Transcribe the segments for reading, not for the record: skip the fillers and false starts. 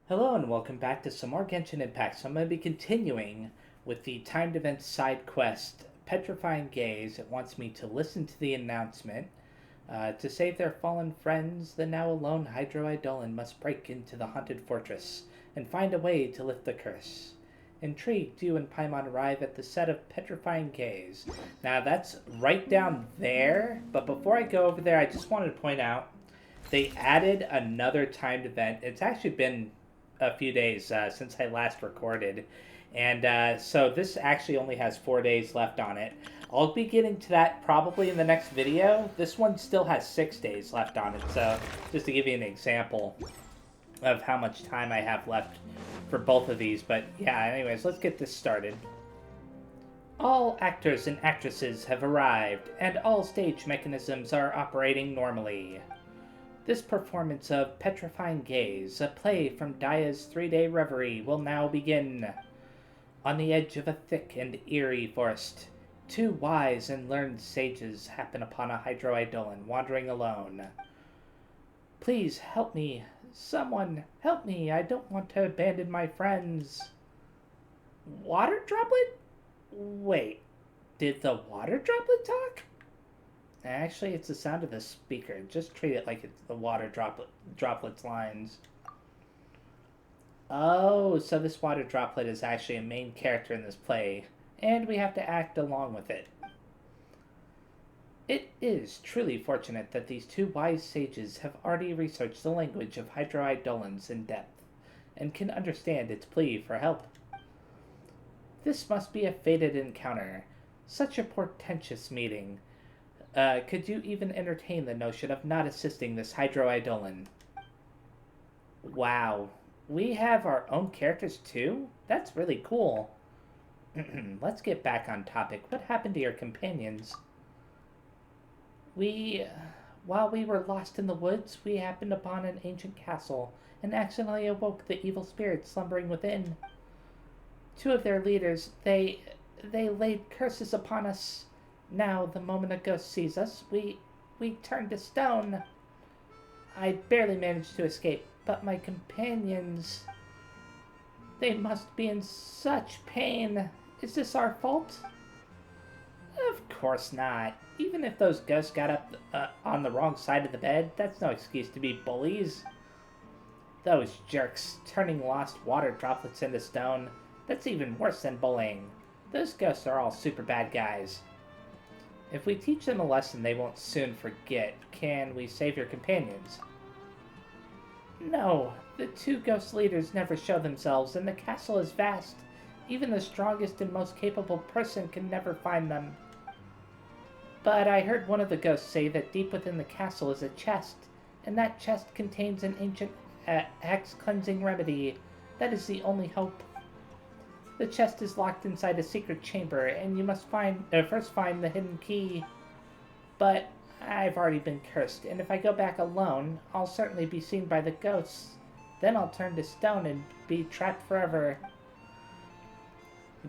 Hello and welcome back to some more Genshin Impact. So I'm going to be continuing with the timed event side quest, Petrifying Gaze. It wants me to listen to the announcement. To save their fallen friends, the now alone Hydroidolin must break into the haunted fortress and find a way to lift the curse. Intrigued, you and Paimon arrive at the set of Petrifying Gaze. Now that's right down there, but before I go over there, I just wanted to point out they added another timed event. It's actually been a few days since I last recorded, and so this actually only has 4 days left on it. I'll be getting to that probably in the next video. This one still has 6 days left on it, so just to give you an example of how much time I have left for both of these. But yeah, anyways, let's get this started. All actors and actresses have arrived, and all stage mechanisms are operating normally. This performance of Petrifying Gaze, a play from Daya's 3-day reverie, will now begin. On the edge of a thick and eerie forest, two wise and learned sages happen upon a Hydroidolin wandering alone. Please help me. Someone help me. I don't want to abandon my friends. Water droplet? Wait, did the water droplet talk? Actually, it's the sound of the speaker. Just treat it like it's the water droplet's lines. Oh, so this water droplet is actually a main character in this play, and we have to act along with it. It is truly fortunate that these two wise sages have already researched the language of Hydroidolins in depth, and can understand its plea for help. This must be a fated encounter. Such a portentous meeting. Could you even entertain the notion of not assisting this Hydroidolin? Wow. We have our own characters too? That's really cool. Let's get back on topic. What happened to your companions? While we were lost in the woods, we happened upon an ancient castle and accidentally awoke the evil spirits slumbering within. Two of their leaders, they laid curses upon us. Now, the moment a ghost sees us, we turn to stone. I barely managed to escape, but my companions... They must be in such pain. Is this our fault? Of course not. Even if those ghosts got up on the wrong side of the bed, that's no excuse to be bullies. Those jerks turning lost water droplets into stone, that's even worse than bullying. Those ghosts are all super bad guys. If we teach them a lesson they won't soon forget, can we save your companions? No, the two ghost leaders never show themselves, and the castle is vast. Even the strongest and most capable person can never find them. But I heard one of the ghosts say that deep within the castle is a chest, and that chest contains an ancient hex-cleansing remedy. That is the only hope. The chest is locked inside a secret chamber, and you must first find the hidden key. But I've already been cursed, and if I go back alone, I'll certainly be seen by the ghosts. Then I'll turn to stone and be trapped forever.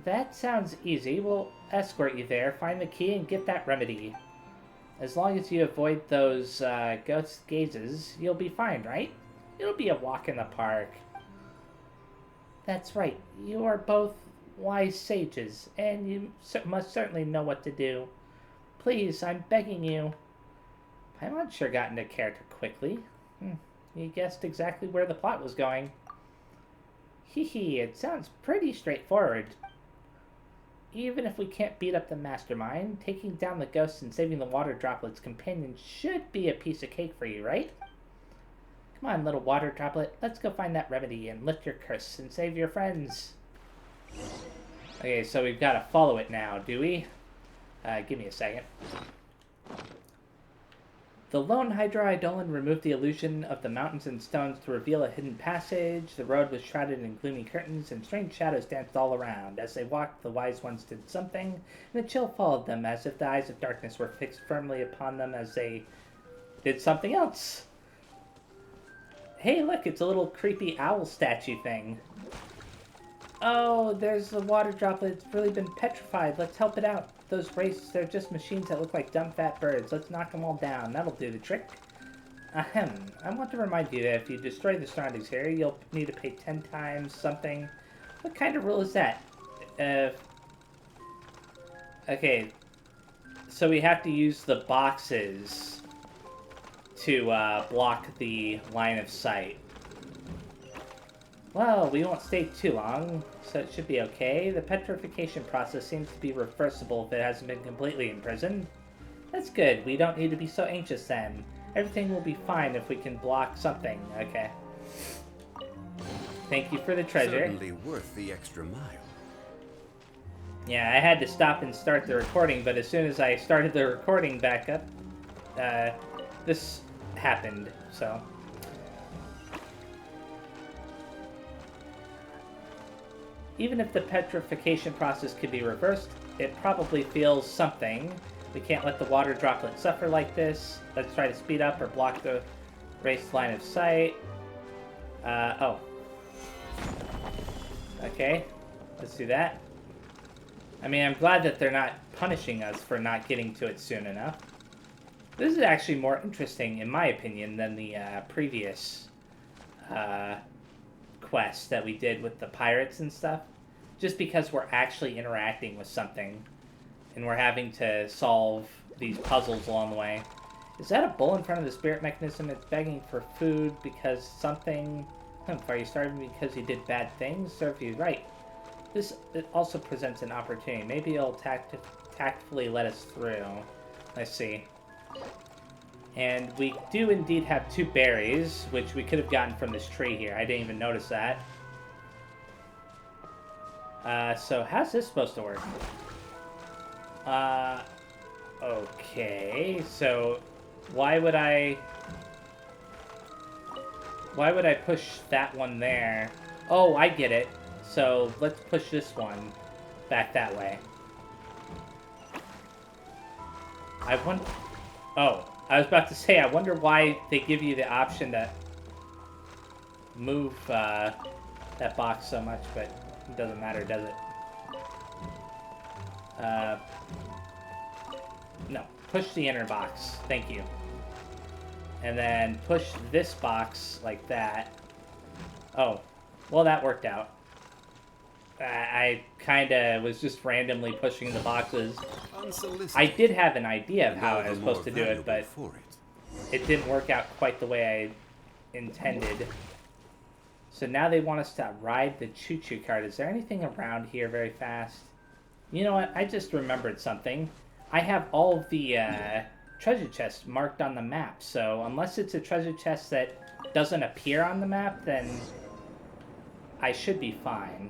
That sounds easy. We'll escort you there, find the key, and get that remedy. As long as you avoid those ghost gazes, you'll be fine, right? It'll be a walk in the park. That's right, you are both wise sages, and you must certainly know what to do. Please, I'm begging you. Paimon sure got into character quickly. You guessed exactly where the plot was going. Hee, it sounds pretty straightforward. Even if we can't beat up the mastermind, taking down the ghosts and saving the water droplet's companion should be a piece of cake for you, right? Come on, little water droplet. Let's go find that remedy and lift your curse and save your friends. Okay, so we've got to follow it now, do we? Give me a second. The lone Hydroidolin removed the illusion of the mountains and stones to reveal a hidden passage. The road was shrouded in gloomy curtains, and strange shadows danced all around. As they walked, the wise ones did something, and a chill followed them, as if the eyes of darkness were fixed firmly upon them as they did something else. Hey, look, it's a little creepy owl statue thing. Oh, there's the water droplet. It's really been petrified. Let's help it out. Those wraiths, they're just machines that look like dumb fat birds. Let's knock them all down. That'll do the trick. I want to remind you that if you destroy the surroundings here, you'll need to pay 10 times something. What kind of rule is that? Okay, so we have to use the boxes to block the line of sight. Well, we won't stay too long, so it should be okay. The petrification process seems to be reversible if it hasn't been completely imprisoned. That's good. We don't need to be so anxious then. Everything will be fine if we can block something. Okay. Thank you for the treasure. Certainly worth the extra mile. Yeah, I had to stop and start the recording, but as soon as I started the recording back up, this happened, so. Even if the petrification process could be reversed, it probably feels something. We can't let the water droplet suffer like this. Let's try to speed up or block the race line of sight. Oh. Okay, let's do that. I mean, I'm glad that they're not punishing us for not getting to it soon enough. This is actually more interesting, in my opinion, than the previous quest that we did with the pirates and stuff. Just because we're actually interacting with something, and we're having to solve these puzzles along the way. Is that a bull in front of the spirit mechanism? It's begging for food because something... Are you starving because you did bad things? Serve you right. This also presents an opportunity. Maybe it'll tactfully let us through. Let's see. And we do indeed have 2 berries, which we could have gotten from this tree here. I didn't even notice that. So how's this supposed to work? Okay, so why would I push that one there? Oh, I get it. So let's push this one back that way. Oh, I was about to say, I wonder why they give you the option to move that box so much, but it doesn't matter, does it? No, push the inner box. Thank you. And then push this box like that. Oh, well, that worked out. I kind of was just randomly pushing the boxes. I did have an idea of how I was supposed to do it, but it didn't work out quite the way I intended. So now they want us to ride the choo-choo cart. Is there anything around here very fast? You know what? I just remembered something. I have all of the treasure chests marked on the map, so unless it's a treasure chest that doesn't appear on the map, then I should be fine.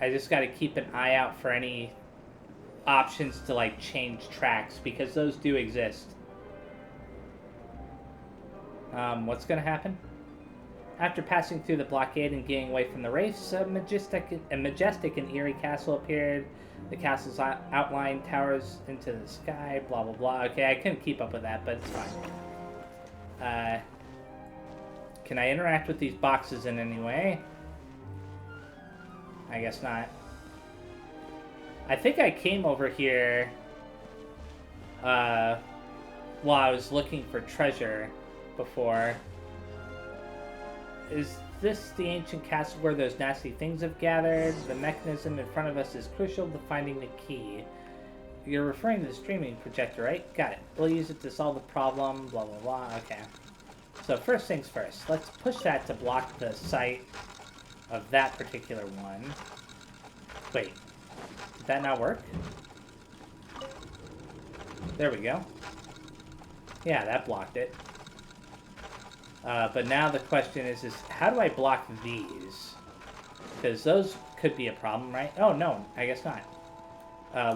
I just got to keep an eye out for any options to, like, change tracks, because those do exist. What's going to happen? After passing through the blockade and getting away from the race, a majestic and eerie castle appeared. The castle's outline towers into the sky, blah, blah, blah. Okay, I couldn't keep up with that, but it's fine. Can I interact with these boxes in any way? I guess not. I think I came over here while I was looking for treasure before. Is this the ancient castle where those nasty things have gathered? The mechanism in front of us is crucial to finding the key. You're referring to the streaming projector, right? Got it. We'll use it to solve the problem, blah, blah, blah. Okay. So first things first. Let's push that to block the sight of that particular one. Wait. Did that not work? There we go. Yeah, that blocked it. But now the question is how do I block these? Because those could be a problem, right? Oh, no, I guess not.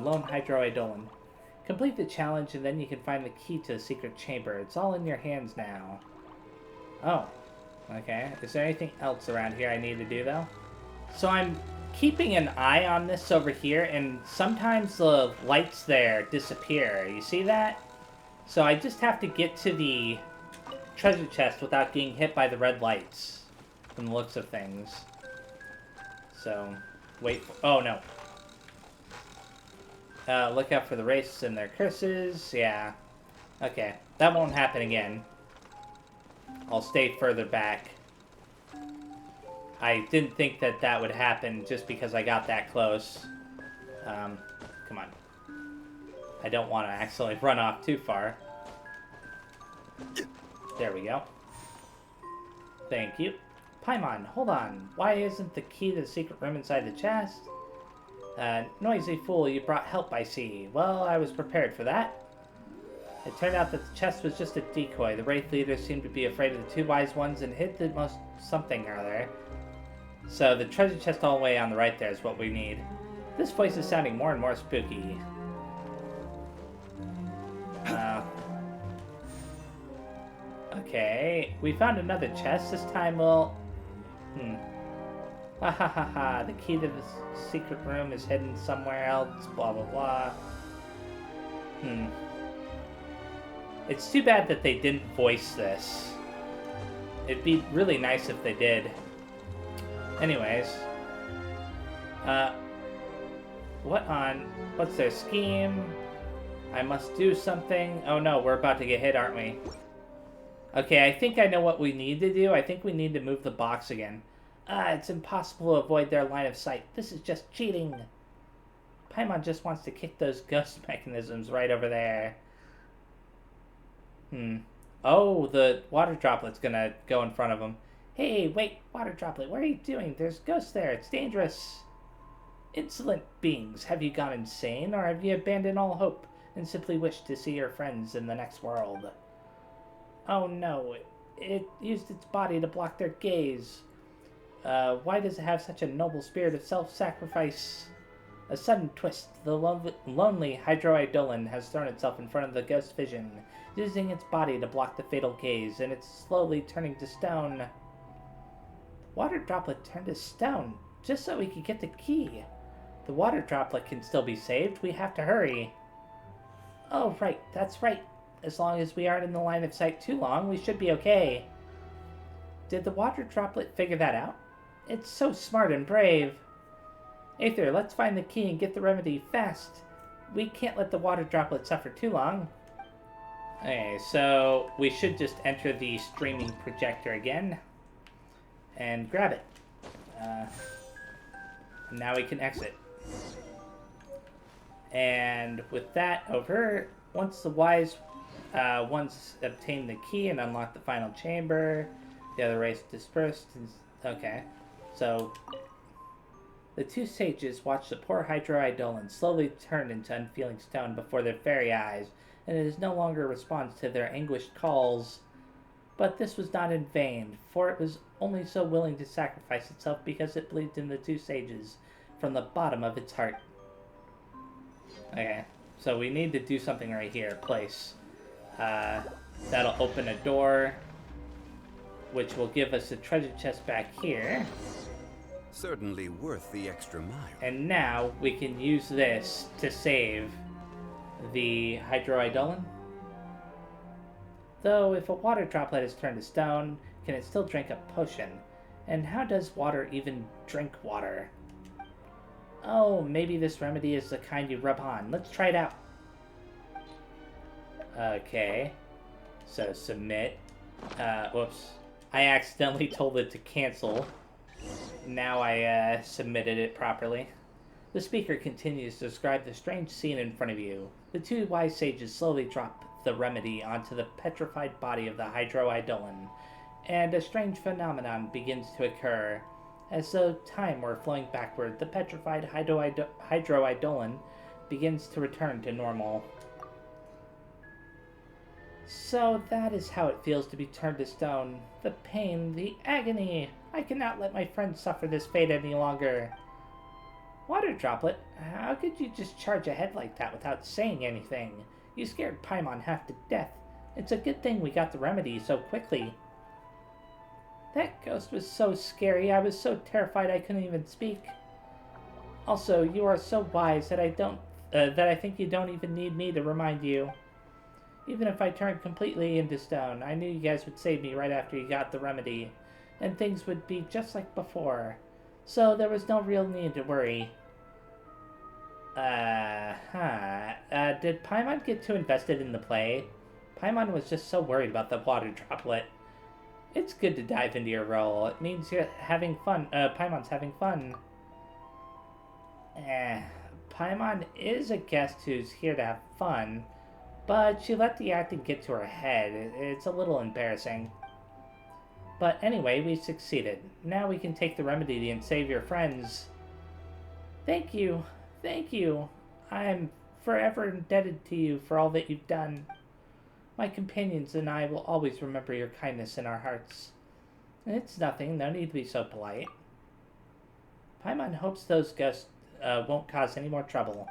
Lone hydroidolin. Complete the challenge and then you can find the key to the secret chamber. It's all in your hands now. Oh, okay. Is there anything else around here I need to do, though? So I'm keeping an eye on this over here, and sometimes the lights there disappear. You see that? So I just have to get to the treasure chest without getting hit by the red lights from the looks of things. So, wait for... Oh, no. Look out for the racists and their curses. Yeah. Okay, that won't happen again. I'll stay further back. I didn't think that that would happen just because I got that close. Come on. I don't want to accidentally run off too far. There we go. Thank you. Paimon, hold on. Why isn't the key to the secret room inside the chest? Noisy fool, you brought help, I see. Well, I was prepared for that. It turned out that the chest was just a decoy. The Wraith leader seemed to be afraid of the two wise ones and hid the most something or other. So the treasure chest all the way on the right there is what we need. This voice is sounding more and more spooky. Okay, we found another chest. This time we'll... Ha ha ha ha, the key to the secret room is hidden somewhere else, blah blah blah. It's too bad that they didn't voice this. It'd be really nice if they did. Anyways. What's their scheme? I must do something. Oh no, we're about to get hit, aren't we? Okay, I think I know what we need to do. I think we need to move the box again. It's impossible to avoid their line of sight. This is just cheating. Paimon just wants to kick those ghost mechanisms right over there. Oh, the water droplet's gonna go in front of him. Hey, wait, water droplet, what are you doing? There's ghosts there. It's dangerous. Insolent beings, have you gone insane, or have you abandoned all hope and simply wished to see your friends in the next world? Oh no, it used its body to block their gaze. Why does it have such a noble spirit of self-sacrifice? A sudden twist, the lonely Hydroidolin has thrown itself in front of the ghost vision, using its body to block the fatal gaze, and it's slowly turning to stone. The water droplet turned to stone, just so we could get the key. The water droplet can still be saved, we have to hurry. Oh right, that's right. As long as we aren't in the line of sight too long, we should be okay. Did the water droplet figure that out? It's so smart and brave. Aether, let's find the key and get the remedy fast. We can't let the water droplet suffer too long. Okay, so we should just enter the streaming projector again. And grab it. Now we can exit. And with that over, once the wise ones obtain the key and unlock the final chamber, the other race dispersed. Okay, so the two sages watch the poor Hydroidolin slowly turn into unfeeling stone before their fairy eyes, and it is no longer a response to their anguished calls. But this was not in vain, for it was only so willing to sacrifice itself because it believed in the two sages from the bottom of its heart. Okay, so we need to do something right here. Place. That'll open a door, which will give us the treasure chest back here. Certainly worth the extra mile. And now we can use this to save the Hydroidolin. Though, if a water droplet is turned to stone, can it still drink a potion? And how does water even drink water? Oh, maybe this remedy is the kind you rub on. Let's try it out. Okay. So, submit. Whoops. I accidentally told it to cancel. Now I submitted it properly. The speaker continues to describe the strange scene in front of you. The two wise sages slowly drop the remedy onto the petrified body of the Hydroidolin, and a strange phenomenon begins to occur. As though time were flowing backward, the petrified Hydroidolin begins to return to normal. So that is how it feels to be turned to stone. The pain, the agony. I cannot let my friends suffer this fate any longer. Water Droplet, how could you just charge ahead like that without saying anything? You scared Paimon half to death. It's a good thing we got the remedy so quickly. That ghost was so scary, I was so terrified I couldn't even speak. Also, you are so wise that I think you don't even need me to remind you. Even if I turned completely into stone, I knew you guys would save me right after you got the remedy, and things would be just like before. So there was no real need to worry. Did Paimon get too invested in the play? Paimon was just so worried about the water droplet. It's good to dive into your role. It means you're having fun. Paimon's having fun. Paimon is a guest who's here to have fun, but she let the acting get to her head. It's a little embarrassing. But anyway, we succeeded. Now we can take the remedy and save your friends. Thank you. Thank you. I'm forever indebted to you for all that you've done. My companions and I will always remember your kindness in our hearts. It's nothing. No need to be so polite. Paimon hopes those ghosts won't cause any more trouble.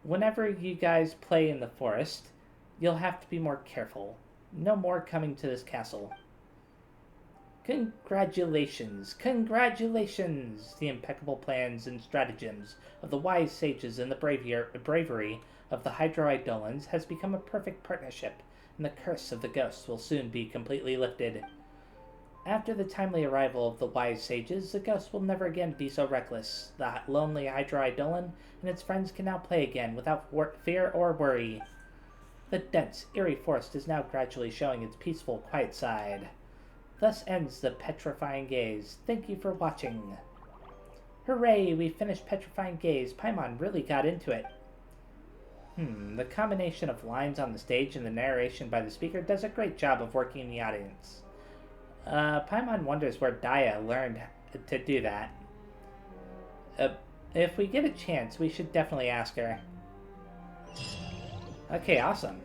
Whenever you guys play in the forest, you'll have to be more careful. No more coming to this castle. Congratulations! Congratulations! The impeccable plans and stratagems of the wise sages and the bravery of the Hydro-Eidolons has become a perfect partnership, and the curse of the ghosts will soon be completely lifted. After the timely arrival of the wise sages, the ghosts will never again be so reckless. The lonely Hydro-Eidolon and its friends can now play again without fear or worry. The dense, eerie forest is now gradually showing its peaceful, quiet side. Thus ends the Petrifying Gaze. Thank you for watching. Hooray, we finished Petrifying Gaze. Paimon really got into it. The combination of lines on the stage and the narration by the speaker does a great job of working the audience. Paimon wonders where Daya learned to do that. If we get a chance, we should definitely ask her. Okay, awesome.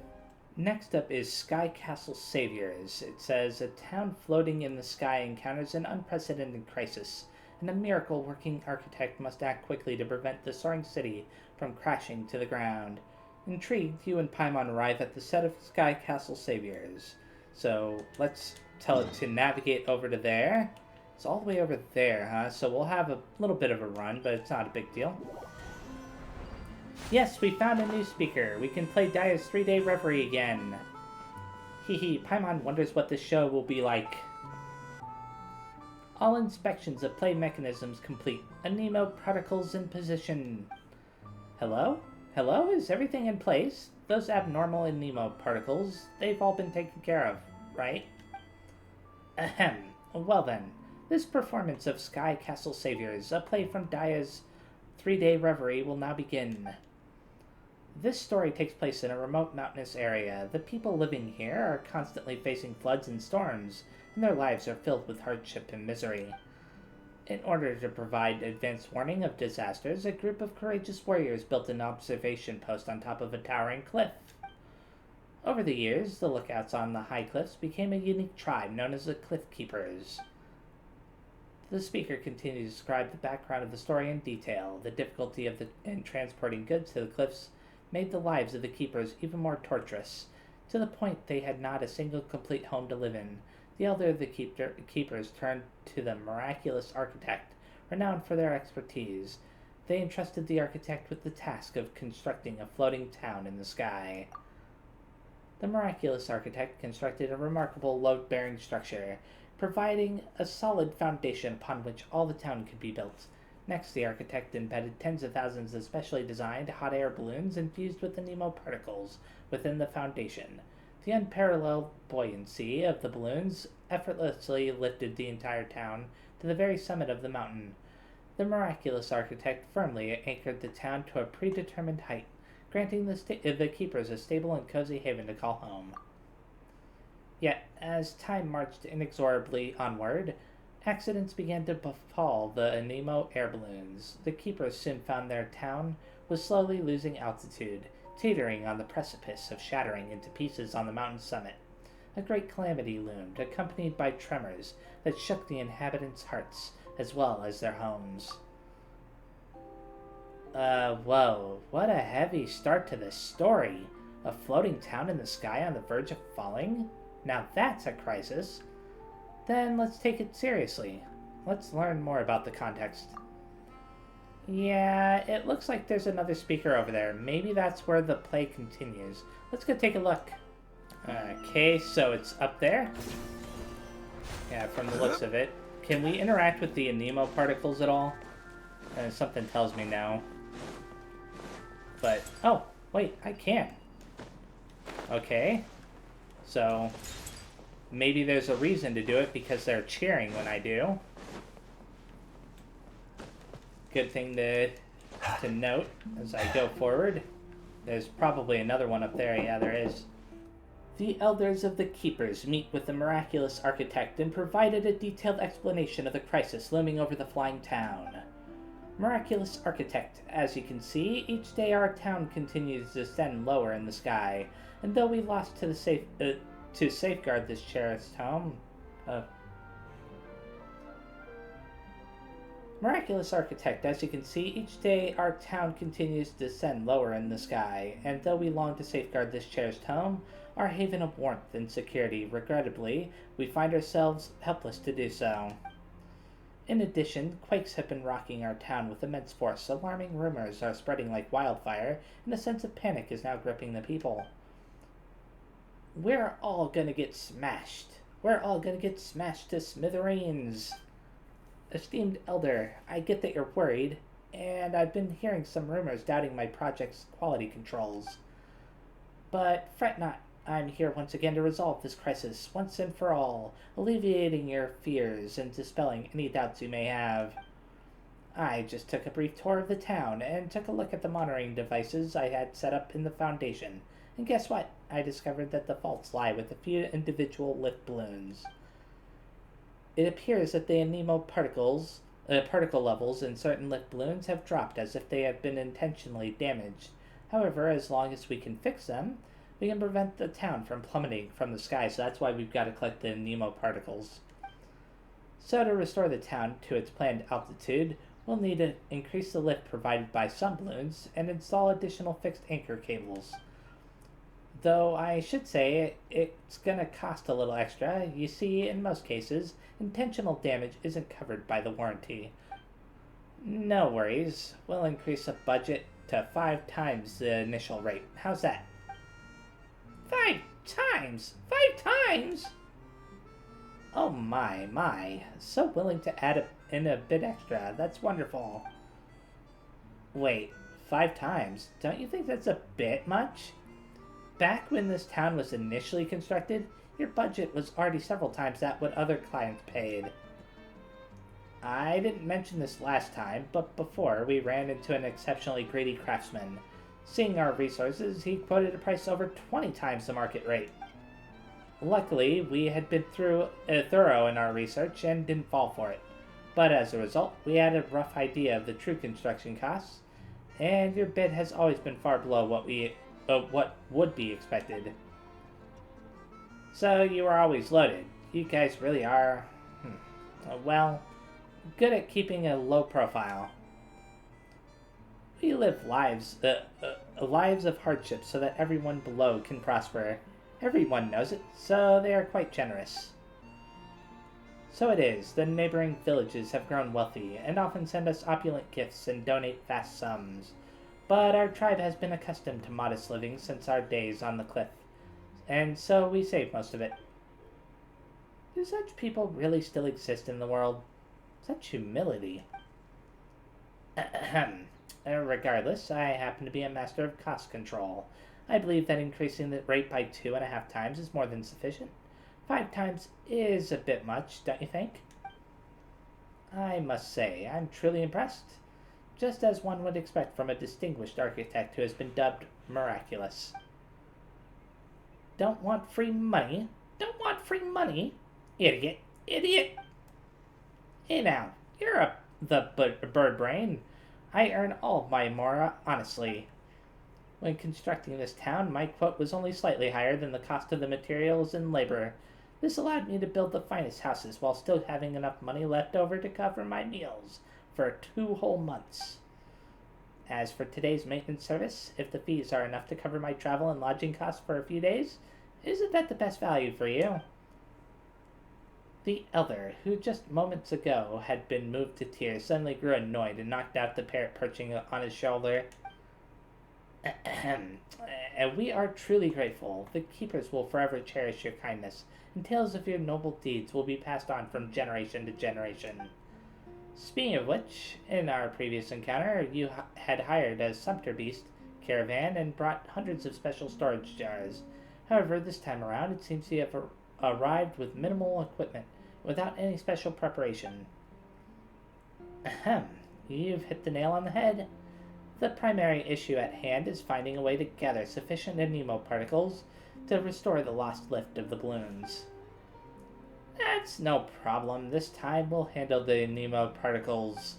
Next up is Sky Castle Saviors. It says, a town floating in the sky encounters an unprecedented crisis, and a miracle-working architect must act quickly to prevent the soaring city from crashing to the ground. Intrigued, you and Paimon arrive at the set of Sky Castle Saviors. So, let's tell it to navigate over to there. It's all the way over there, huh? So we'll have a little bit of a run, but it's not a big deal. Yes, we found a new speaker. We can play Daya's 3-day reverie again. Hehe, Paimon wonders what this show will be like. All inspections of play mechanisms complete. Anemo particles in position. Hello? Hello? Is everything in place? Those abnormal Anemo particles, they've all been taken care of, right? Ahem. Well then, this performance of Sky Castle Saviors, a play from Daya's 3-day reverie, will now begin. This story takes place in a remote mountainous area. The people living here are constantly facing floods and storms, and their lives are filled with hardship and misery. In order to provide advance warning of disasters, a group of courageous warriors built an observation post on top of a towering cliff. Over the years, the lookouts on the high cliffs became a unique tribe known as the Cliff Keepers. The speaker continued to describe the background of the story in detail. The difficulty in transporting goods to the cliffs made the lives of the keepers even more torturous, to the point they had not a single complete home to live in. The elder of the keepers turned to the miraculous architect, renowned for their expertise. They entrusted the architect with the task of constructing a floating town in the sky. The miraculous architect constructed a remarkable load-bearing structure, providing a solid foundation upon which all the town could be built. Next, the architect embedded tens of thousands of specially designed hot air balloons infused with Anemo particles within the foundation. The unparalleled buoyancy of the balloons effortlessly lifted the entire town to the very summit of the mountain. The miraculous architect firmly anchored the town to a predetermined height, granting the keepers a stable and cozy haven to call home. Yet, as time marched inexorably onward, accidents began to befall the Anemo air balloons. The keepers soon found their town was slowly losing altitude, teetering on the precipice of shattering into pieces on the mountain's summit. A great calamity loomed, accompanied by tremors that shook the inhabitants' hearts as well as their homes. Whoa, what a heavy start to this story. A floating town in the sky on the verge of falling? Now that's a crisis. Then let's take it seriously. Let's learn more about the context. Yeah, it looks like there's another speaker over there. Maybe that's where the play continues. Let's go take a look. Okay, so it's up there. Yeah, from the looks of it. Can we interact with the Anemo particles at all? Something tells me no. But, oh, wait, I can. Okay. So, maybe there's a reason to do it because they're cheering when I do. Good thing to note as I go forward. There's probably another one up there. Yeah, there is. The elders of the Keepers meet with the miraculous architect and provided a detailed explanation of the crisis looming over the flying town. Miraculous architect, as you can see, each day our town continues to descend lower in the sky, and though we lost to safeguard this cherished home, Miraculous architect, as you can see, each day our town continues to descend lower in the sky, and though we long to safeguard this cherished home, our haven of warmth and security, regrettably, we find ourselves helpless to do so. In addition, quakes have been rocking our town with immense force, alarming rumors are spreading like wildfire, and a sense of panic is now gripping the people. We're all gonna get smashed. We're all gonna get smashed to smithereens. Esteemed Elder, I get that you're worried, and I've been hearing some rumors doubting my project's quality controls. But fret not, I'm here once again to resolve this crisis once and for all, alleviating your fears and dispelling any doubts you may have. I just took a brief tour of the town and took a look at the monitoring devices I had set up in the Foundation, and guess what? I discovered that the faults lie with a few individual lift balloons. It appears that the anemo particle levels in certain lift balloons have dropped as if they have been intentionally damaged. However, as long as we can fix them, we can prevent the town from plummeting from the sky, so that's why we've got to collect the anemo particles. So to restore the town to its planned altitude, we'll need to increase the lift provided by some balloons and install additional fixed anchor cables. Though I should say it's gonna cost a little extra. You see, in most cases, intentional damage isn't covered by the warranty. No worries, we'll increase the budget to 5 times the initial rate. How's that? 5 times? 5 times? Oh my. So willing to add in a bit extra. That's wonderful. Wait, 5 times? Don't you think that's a bit much? Back when this town was initially constructed, your budget was already several times that what other clients paid. I didn't mention this last time, but before we ran into an exceptionally greedy craftsman. Seeing our resources, he quoted a price over 20 times the market rate. Luckily, we had been thorough in our research and didn't fall for it. But as a result, we had a rough idea of the true construction costs, and your bid has always been far below what would be expected. So you are always loaded. You guys really are, well, good at keeping a low profile. We live lives of hardship so that everyone below can prosper. Everyone knows it, so they are quite generous. So it is, the neighboring villages have grown wealthy and often send us opulent gifts and donate vast sums. But our tribe has been accustomed to modest living since our days on the cliff, and so we save most of it. Do such people really still exist in the world? Such humility. Regardless, I happen to be a master of cost control. I believe that increasing the rate by 2.5 times is more than sufficient. 5 times is a bit much, don't you think? I must say, I'm truly impressed. Just as one would expect from a distinguished architect who has been dubbed miraculous. Don't want free money? Don't want free money? Idiot. Hey now, you're the bird brain. I earn all of my mora honestly. When constructing this town, my quote was only slightly higher than the cost of the materials and labor. This allowed me to build the finest houses while still having enough money left over to cover my meals for 2 whole months. As for today's maintenance service, if the fees are enough to cover my travel and lodging costs for a few days, isn't that the best value for you? The elder, who just moments ago had been moved to tears, suddenly grew annoyed and knocked out the parrot perching on his shoulder. We are truly grateful. The keepers will forever cherish your kindness, and tales of your noble deeds will be passed on from generation to generation. Speaking of which, in our previous encounter, you had hired a sumpter beast caravan and brought hundreds of special storage jars. However, this time around, it seems you have arrived with minimal equipment, without any special preparation. Ahem, you've hit the nail on the head. The primary issue at hand is finding a way to gather sufficient Anemo particles to restore the lost lift of the balloons. That's no problem. This time we'll handle the Anemo particles.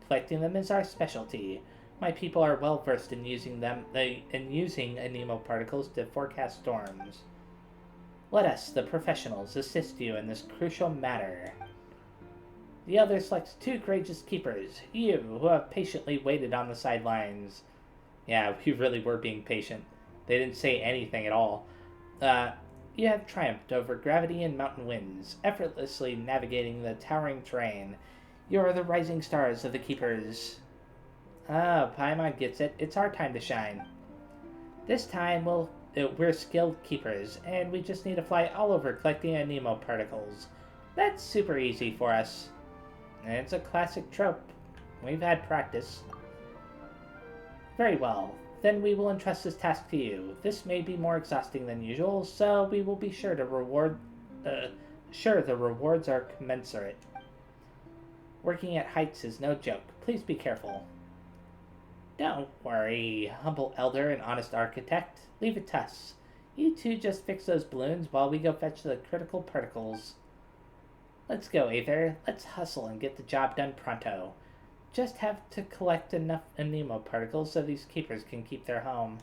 Collecting them is our specialty. My people are well versed in using Anemo particles to forecast storms. Let us, the professionals, assist you in this crucial matter. The other selects 2 courageous keepers, you, who have patiently waited on the sidelines. Yeah, we really were being patient. They didn't say anything at all. You have triumphed over gravity and mountain winds, effortlessly navigating the towering terrain. You are the rising stars of the keepers. Ah, Paimon gets it. It's our time to shine. This time, we're skilled keepers, and we just need to fly all over collecting Anemo particles. That's super easy for us. And it's a classic trope. We've had practice. Very well. Then we will entrust this task to you. This may be more exhausting than usual, so we will be sure to the rewards are commensurate. Working at heights is no joke. Please be careful. Don't worry, humble elder and honest architect. Leave it to us. You two just fix those balloons while we go fetch the critical particles. Let's go, Aether. Let's hustle and get the job done pronto. Just have to collect enough Anemo particles so these keepers can keep their home.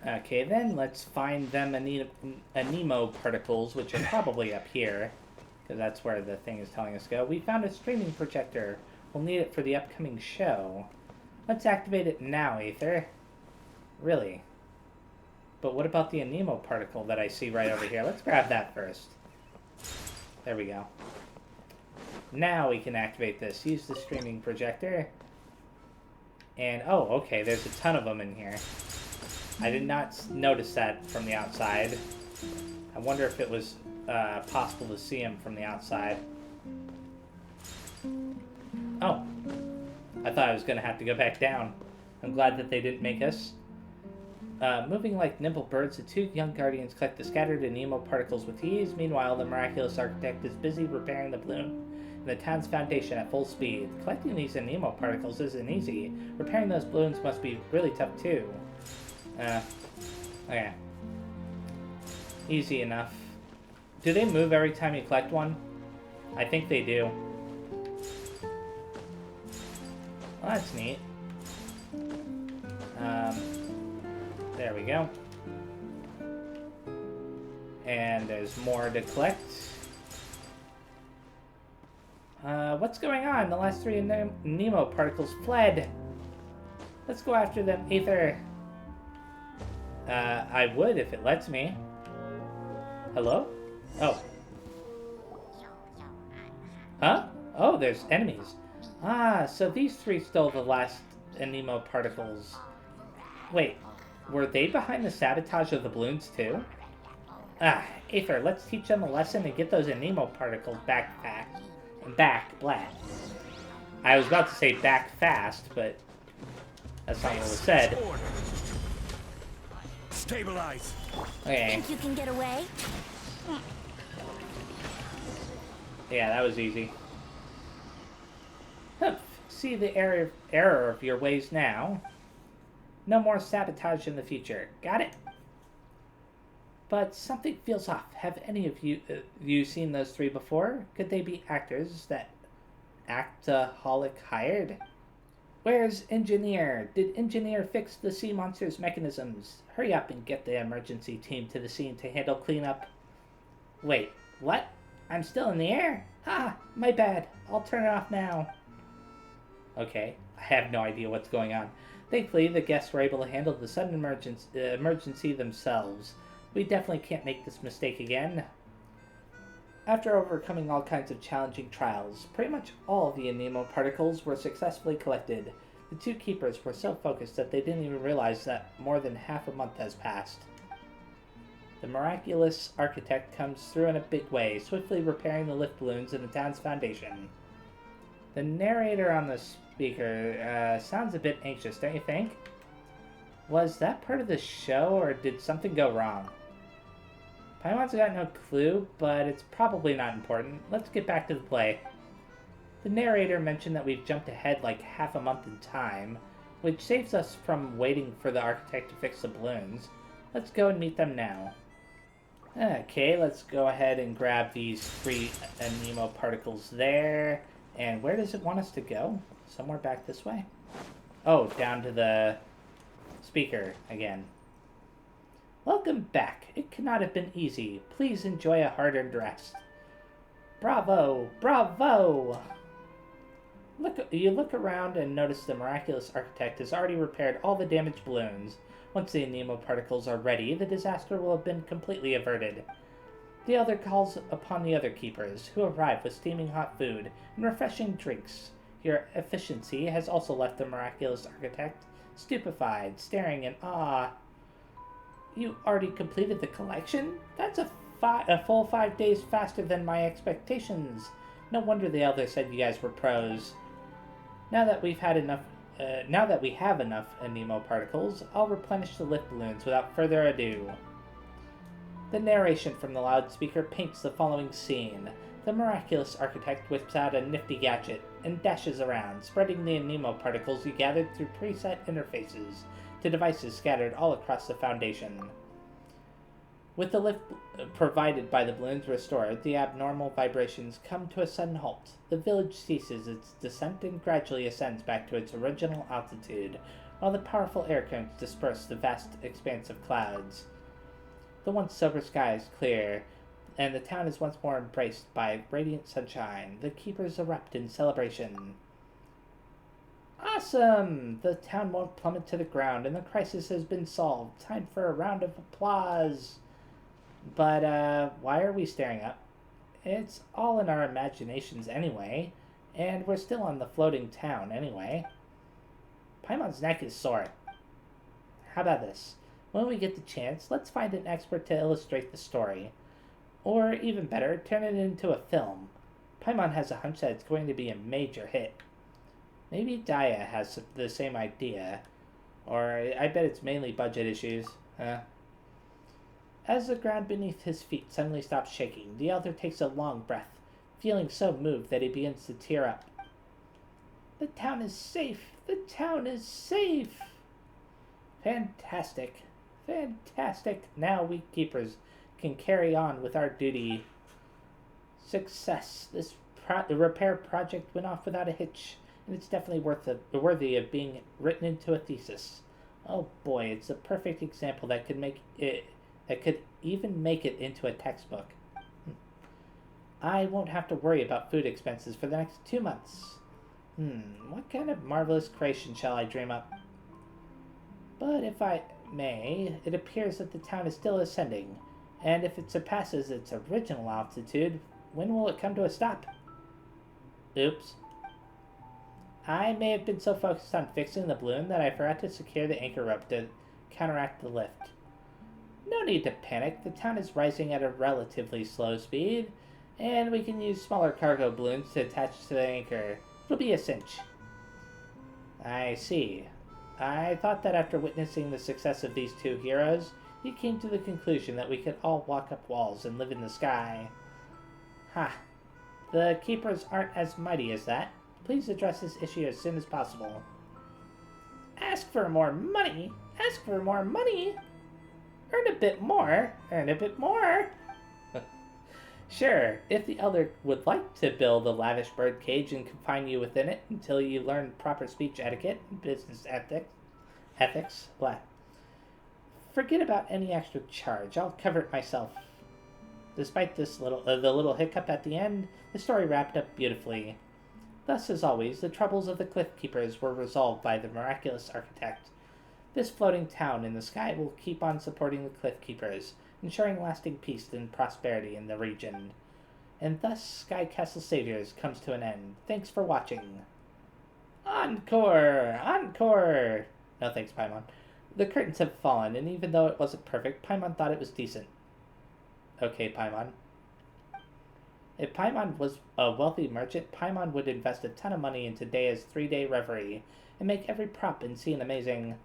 Okay, then let's find them Anemo particles, which are probably up here, because that's where the thing is telling us to go. We found a streaming projector. We'll need it for the upcoming show. Let's activate it now, Aether. Really? But what about the Anemo particle that I see right over here? Let's grab that first. There we go. Now we can activate this. Use the streaming projector. And, oh, okay, there's a ton of them in here. I did not notice that from the outside. I wonder if it was possible to see them from the outside. Oh. I thought I was going to have to go back down. I'm glad that they didn't make us. Moving like nimble birds, the 2 young guardians collect the scattered Anemo particles with ease. Meanwhile, the miraculous architect is busy repairing the balloon in the town's foundation at full speed. Collecting these Anemo particles isn't easy. Repairing those balloons must be really tough too. Okay. Easy enough. Do they move every time you collect one? I think they do. Well, that's neat. There we go. And there's more to collect. What's going on? The last 3 Anemo particles fled. Let's go after them, Aether. I would if it lets me. Hello? Oh. Huh? Oh, there's enemies. Ah, so these 3 stole the last Anemo particles. Wait, were they behind the sabotage of the balloons too? Ah, Aether, let's teach them a lesson and get those Anemo particles back, blah. I was about to say back fast, but that's not what was said. Stabilize. Okay. Think you can get away? Yeah, that was easy. Humph. See the error of your ways now. No more sabotage in the future. Got it? But something feels off. Have any of you seen those 3 before? Could they be actors that Actaholic hired? Where's Engineer? Did Engineer fix the sea monster's mechanisms? Hurry up and get the emergency team to the scene to handle cleanup. Wait, what? I'm still in the air? Ha! My bad. I'll turn it off now. Okay, I have no idea what's going on. Thankfully, the guests were able to handle the sudden emergency themselves. We definitely can't make this mistake again. After overcoming all kinds of challenging trials, pretty much all of the Anemo particles were successfully collected. The 2 keepers were so focused that they didn't even realize that more than half a month has passed. The miraculous architect comes through in a big way, swiftly repairing the lift balloons in the town's foundation. The narrator on the speaker sounds a bit anxious, don't you think? Was that part of the show, or did something go wrong? Paimon's got no clue, but it's probably not important. Let's get back to the play. The narrator mentioned that we've jumped ahead like half a month in time, which saves us from waiting for the architect to fix the balloons. Let's go and meet them now. Okay, let's go ahead and grab these 3 Nemo particles there. And where does it want us to go? Somewhere back this way? Oh, down to the speaker again. Welcome back. It cannot have been easy. Please enjoy a hard-earned rest. Bravo! Bravo! You look around and notice the miraculous architect has already repaired all the damaged balloons. Once the Nemo particles are ready, the disaster will have been completely averted. The elder calls upon the other keepers, who arrive with steaming hot food and refreshing drinks. Your efficiency has also left the miraculous architect stupefied, staring in awe. You already completed the collection? That's a full 5 days faster than my expectations. No wonder the elder said you guys were pros. Now that we have enough Nemo particles, I'll replenish the lift balloons without further ado. The narration from the loudspeaker paints the following scene. The miraculous architect whips out a nifty gadget and dashes around, spreading the Nemo particles you gathered through preset interfaces to devices scattered all across the Foundation. With the lift provided by the balloons restored, the abnormal vibrations come to a sudden halt. The village ceases its descent and gradually ascends back to its original altitude, while the powerful air currents disperse the vast expanse of clouds. The once sober sky is clear, and the town is once more embraced by radiant sunshine. The keepers erupt in celebration. Awesome! The town won't plummet to the ground, and the crisis has been solved. Time for a round of applause. But, why are we staring up? It's all in our imaginations anyway, and we're still on the floating town anyway. Paimon's neck is sore. How about this? When we get the chance, let's find an expert to illustrate the story. Or, even better, turn it into a film. Paimon has a hunch that it's going to be a major hit. Maybe Daya has the same idea. Or, I bet it's mainly budget issues. As the ground beneath his feet suddenly stops shaking, the elder takes a long breath, feeling so moved that he begins to tear up. The town is safe! The town is safe! Fantastic. Fantastic. Now we keepers can carry on with our duty. Success. The repair project went off without a hitch, and it's definitely worthy of being written into a thesis. Oh boy, it's a perfect example that could even make it into a textbook. I won't have to worry about food expenses for the next 2 months. What kind of marvelous creation shall I dream up? But if I may, it appears that the town is still ascending, and if it surpasses its original altitude, when will it come to a stop? Oops. I may have been so focused on fixing the balloon that I forgot to secure the anchor rope to counteract the lift. No need to panic. The town is rising at a relatively slow speed, and we can use smaller cargo balloons to attach to the anchor. It'll be a cinch. I see. I thought that after witnessing the success of these 2 heroes, you came to the conclusion that we could all walk up walls and live in the sky. Ha! The keepers aren't as mighty as that. Please address this issue as soon as possible. Ask for more money? Ask for more money? Earn a bit more. Earn a bit more. Sure, if the elder would like to build a lavish bird cage and confine you within it until you learn proper speech etiquette and business ethics, blah. Forget about any extra charge. I'll cover it myself. Despite this the little hiccup at the end, the story wrapped up beautifully. Thus, as always, the troubles of the Cliff Keepers were resolved by the miraculous architect. This floating town in the sky will keep on supporting the Cliff Keepers, ensuring lasting peace and prosperity in the region. And thus, Sky Castle Saviors comes to an end. Thanks for watching. Encore! Encore! No thanks, Paimon. The curtains have fallen, and even though it wasn't perfect, Paimon thought it was decent. Okay, Paimon. If Paimon was a wealthy merchant, Paimon would invest a ton of money into Daya's 3-day reverie and make every prop and scene amazing.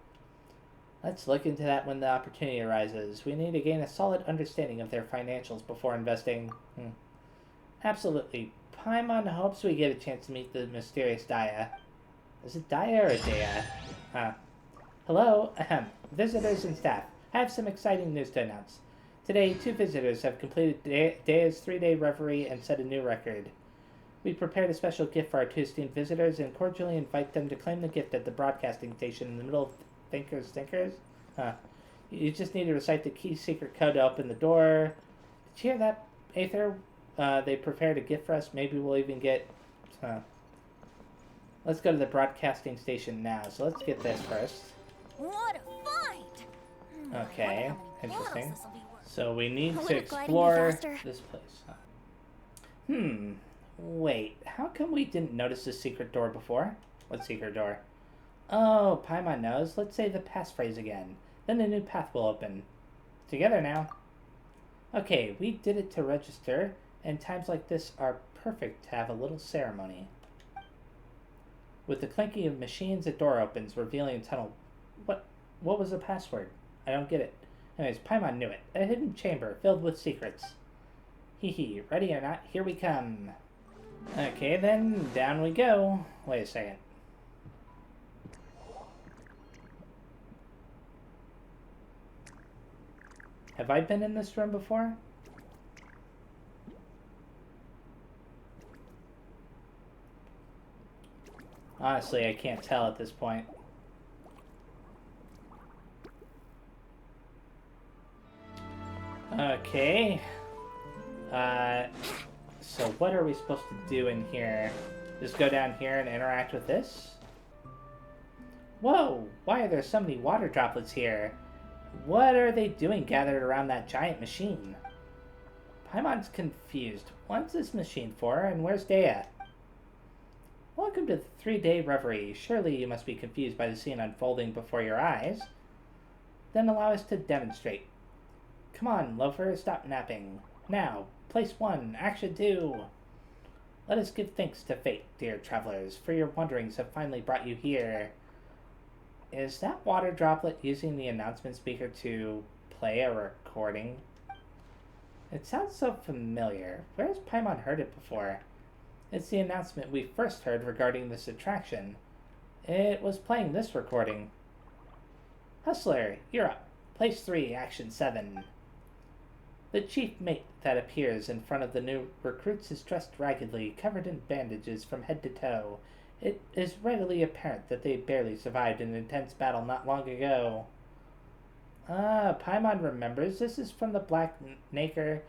Let's look into that when the opportunity arises. We need to gain a solid understanding of their financials before investing. Absolutely. Paimon hopes we get a chance to meet the mysterious Daya. Is it Daya or Daya? Hello, visitors and staff. I have some exciting news to announce. Today, 2 visitors have completed Daya's 3-day reverie and set a new record. We prepared a special gift for our 2 esteemed visitors and cordially invite them to claim the gift at the broadcasting station in the middle of Thinkers. You just need to recite the key secret code to open the door. Did you hear that, Aether? They prepared a gift for us. Maybe we'll even get... Let's go to the broadcasting station now. So let's get this first. What a find! Okay, interesting. So we need to explore this place. Wait, how come we didn't notice this secret door before? What secret door? Oh, Paimon knows. Let's say the passphrase again. Then a new path will open. Together now. Okay, we did it to register, and times like this are perfect to have a little ceremony. With the clinking of machines, a door opens, revealing a tunnel. What was the password? I don't get it. Anyways, Paimon knew it. A hidden chamber filled with secrets. Hee, ready or not, here we come. Okay, then, down we go. Wait a second. Have I been in this room before? Honestly, I can't tell at this point. Okay. So what are we supposed to do in here? Just go down here and interact with this? Whoa! Why are there so many water droplets here? What are they doing gathered around that giant machine? Paimon's confused. What's this machine for, and where's Daya? Welcome to the 3-day reverie. Surely you must be confused by the scene unfolding before your eyes. Then allow us to demonstrate. Come on, loafer, stop napping. Now, place 1, action 2. Let us give thanks to fate, dear travelers, for your wanderings have finally brought you here. Is that water droplet using the announcement speaker to play a recording? It sounds so familiar. Where has Paimon heard it before? It's the announcement we first heard regarding this attraction. It was playing this recording. Hustler, you're up. Place 3, action 7. The chief mate that appears in front of the new recruits is dressed raggedly, covered in bandages from head to toe. It is readily apparent that they barely survived an intense battle not long ago. Paimon remembers. This is from the Black Naker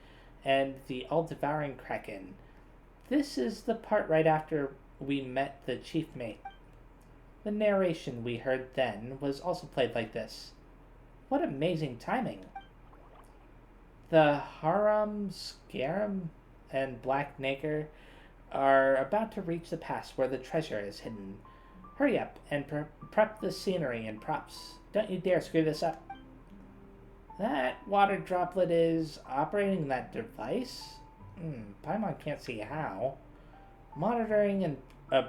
and the all-devouring Kraken. This is the part right after we met the chief mate. The narration we heard then was also played like this. What amazing timing! The Haram, Scarum, and Black Naker are about to reach the pass where the treasure is hidden. Hurry up and prep the scenery and props. Don't you dare screw this up. That water droplet is operating that device? Paimon can't see how. Monitoring and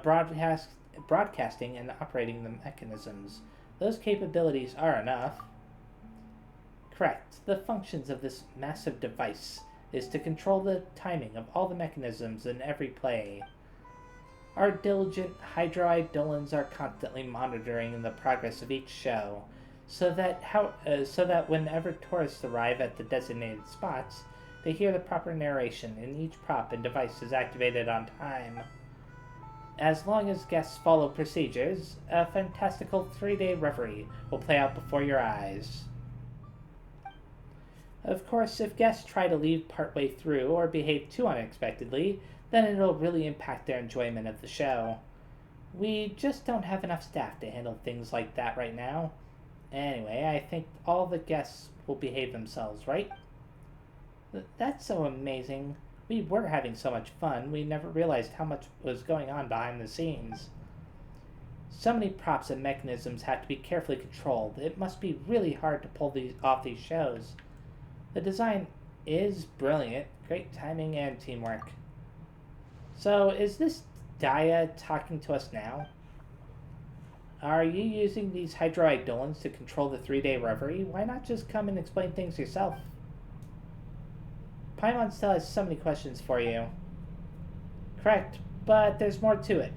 broadcasting and operating the mechanisms. Those capabilities are enough. Correct. The functions of this massive device is to control the timing of all the mechanisms in every play. Our diligent Hydro-Eidolons are constantly monitoring the progress of each show, so that whenever tourists arrive at the designated spots, they hear the proper narration and each prop and device is activated on time. As long as guests follow procedures, a fantastical 3-day reverie will play out before your eyes. Of course, if guests try to leave partway through or behave too unexpectedly, then it'll really impact their enjoyment of the show. We just don't have enough staff to handle things like that right now. Anyway, I think all the guests will behave themselves, right? That's so amazing. We were having so much fun, we never realized how much was going on behind the scenes. So many props and mechanisms have to be carefully controlled. It must be really hard to pull off these shows. The design is brilliant, great timing and teamwork. So, is this Daya talking to us now? are you using these hydroidolins to control the 3-day reverie? Why not just come and explain things yourself? Paimon still has so many questions for you. Correct, but there's more to it.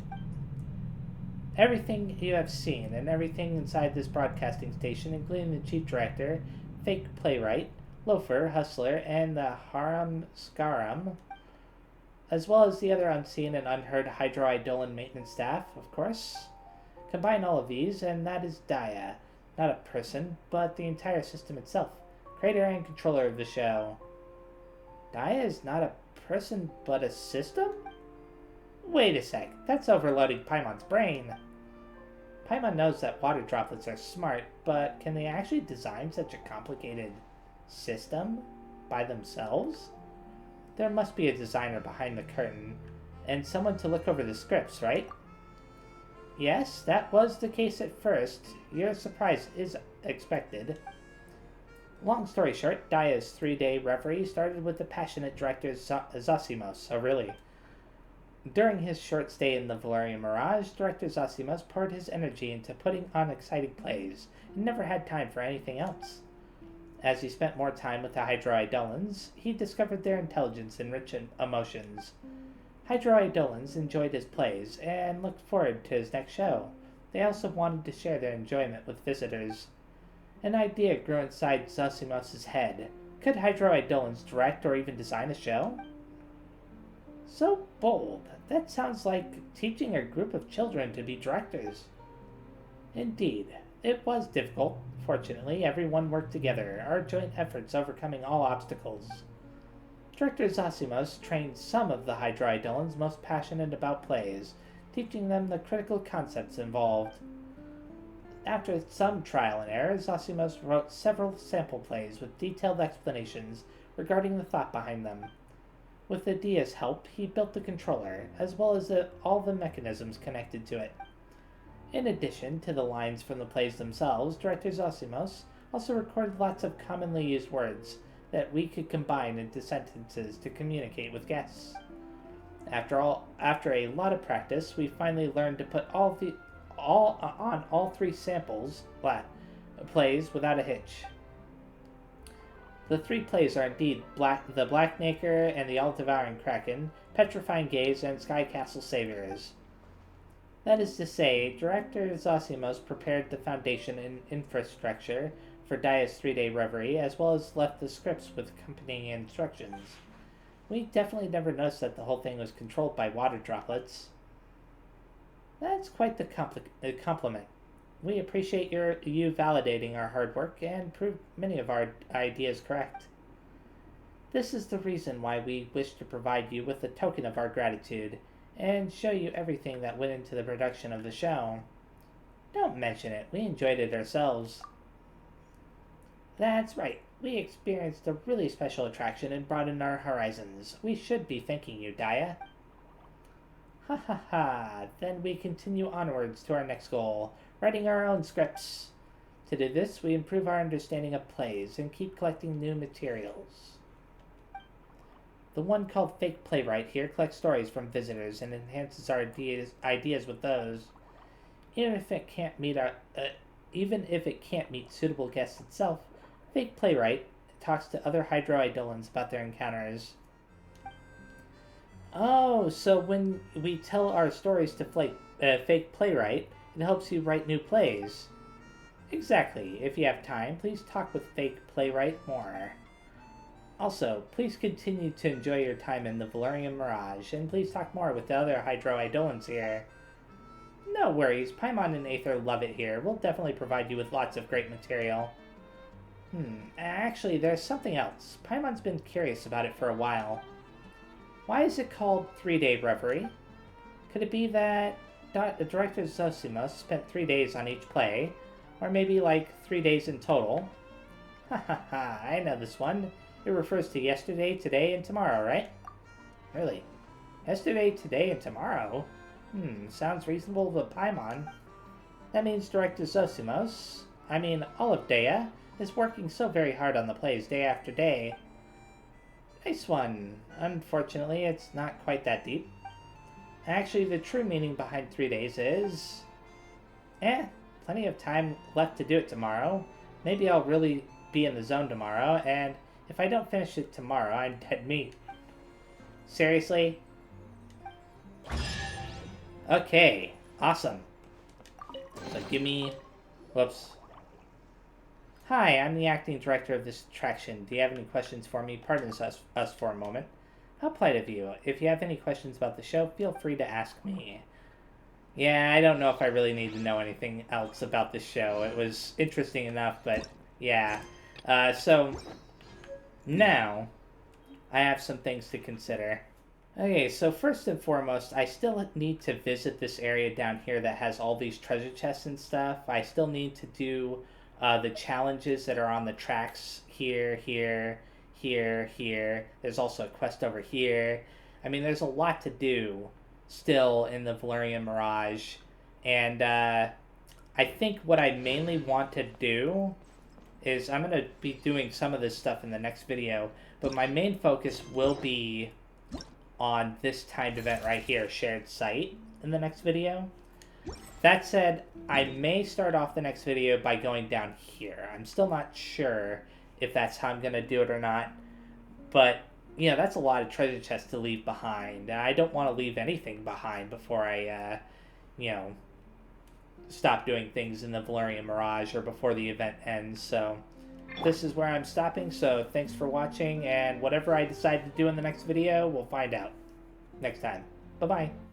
Everything you have seen and everything inside this broadcasting station, including the chief director, fake playwright, loafer, hustler, and the harum scarum, as well as the other unseen and unheard hydroidolin maintenance staff, of course. Combine all of these, and that is Daya. Not a person, but the entire system itself. Creator and controller of the show. Daya is not a person, but a system? Wait a sec, that's overloading Paimon's brain. Paimon knows that water droplets are smart, but can they actually design such a complicated system by themselves? There must be a designer behind the curtain, and someone to look over the scripts, right? Yes, that was the case at first. Your surprise is expected. Long story short, Daya's 3-day reverie started with the passionate director Zosimos. Oh, really? During his short stay in the Veluriyam Mirage, director Zosimos poured his energy into putting on exciting plays and never had time for anything else. As he spent more time with the hydroidolins, he discovered their intelligence and rich emotions. Hydroidolins enjoyed his plays and looked forward to his next show. They also wanted to share their enjoyment with visitors. An idea grew inside Zosimos' head. Could hydroidolins direct or even design a show? So bold. That sounds like teaching a group of children to be directors. Indeed, it was difficult. Fortunately, everyone worked together, our joint efforts overcoming all obstacles. Director Zosimos trained some of the hydroidolins most passionate about plays, teaching them the critical concepts involved. After some trial and error, Zosimos wrote several sample plays with detailed explanations regarding the thought behind them. With Adia's help, he built the controller, as well as all the mechanisms connected to it. In addition to the lines from the plays themselves, Director Zosimos also recorded lots of commonly used words that we could combine into sentences to communicate with guests. After a lot of practice, we finally learned to put all 3 samples plays without a hitch. The 3 plays are indeed the Blackmaker and the All-Devouring Kraken, Petrifying Gaze, and Sky Castle Saviors. That is to say, Director Zosimos prepared the foundation and infrastructure for Daya's 3-day reverie, as well as left the scripts with accompanying instructions. We definitely never noticed that the whole thing was controlled by water droplets. That's quite the compliment. We appreciate you validating our hard work and proved many of our ideas correct. This is the reason why we wish to provide you with a token of our gratitude and show you everything that went into the production of the show. Don't mention it. We enjoyed it ourselves. That's right. We experienced a really special attraction and broadened our horizons. We should be thanking you, Daya. Ha ha ha. Then we continue onwards to our next goal, writing our own scripts. To do this, we improve our understanding of plays and keep collecting new materials. The one called Fake Playwright here collects stories from visitors and enhances our ideas with those. Even if it can't meet suitable guests itself, Fake Playwright talks to other hydroidolins about their encounters. Oh, so when we tell our stories to Fake Playwright, it helps you write new plays. Exactly. If you have time, please talk with Fake Playwright more. Also, please continue to enjoy your time in the Veluriyam Mirage, and please talk more with the other hydroidolins here. No worries, Paimon and Aether love it here. We'll definitely provide you with lots of great material. Actually, there's something else. Paimon's been curious about it for a while. Why is it called 3-Day Reverie? Could it be that the director Zosimos spent 3 days on each play, or maybe like 3 days in total? Ha ha ha, I know this one. It refers to yesterday, today, and tomorrow, right? Really? Yesterday, today, and tomorrow? Sounds reasonable to Paimon. That means Director Zosimos, all of Daya, is working so very hard on the plays day after day. Nice one. Unfortunately, it's not quite that deep. Actually, the true meaning behind 3 days is... Plenty of time left to do it tomorrow. Maybe I'll really be in the zone tomorrow, and if I don't finish it tomorrow, I'm dead meat. Seriously? Okay, awesome. So give me... Whoops. Hi, I'm the acting director of this attraction. Do you have any questions for me? Pardon us for a moment. How polite of you. If you have any questions about the show, feel free to ask me. Yeah, I don't know if I really need to know anything else about this show. It was interesting enough, but yeah. So, now, I have some things to consider. Okay, so first and foremost, I still need to visit this area down here that has all these treasure chests and stuff. I still need to do the challenges that are on the tracks here, here, here. There's also a quest over here. I mean, there's a lot to do still in the Veluriyam Mirage, and I think what I mainly want to do is I'm going to be doing some of this stuff in the next video, but my main focus will be on this timed event right here, Shared Site, in the next video. That said, I may start off the next video by going down here. I'm still not sure if that's how I'm going to do it or not, but you know, that's a lot of treasure chests to leave behind. I don't want to leave anything behind before I, you know, stop doing things in the Veluriyam Mirage or before the event ends. So this is where I'm stopping. So thanks for watching, and whatever I decide to do in the next video, we'll find out next time. Bye-bye.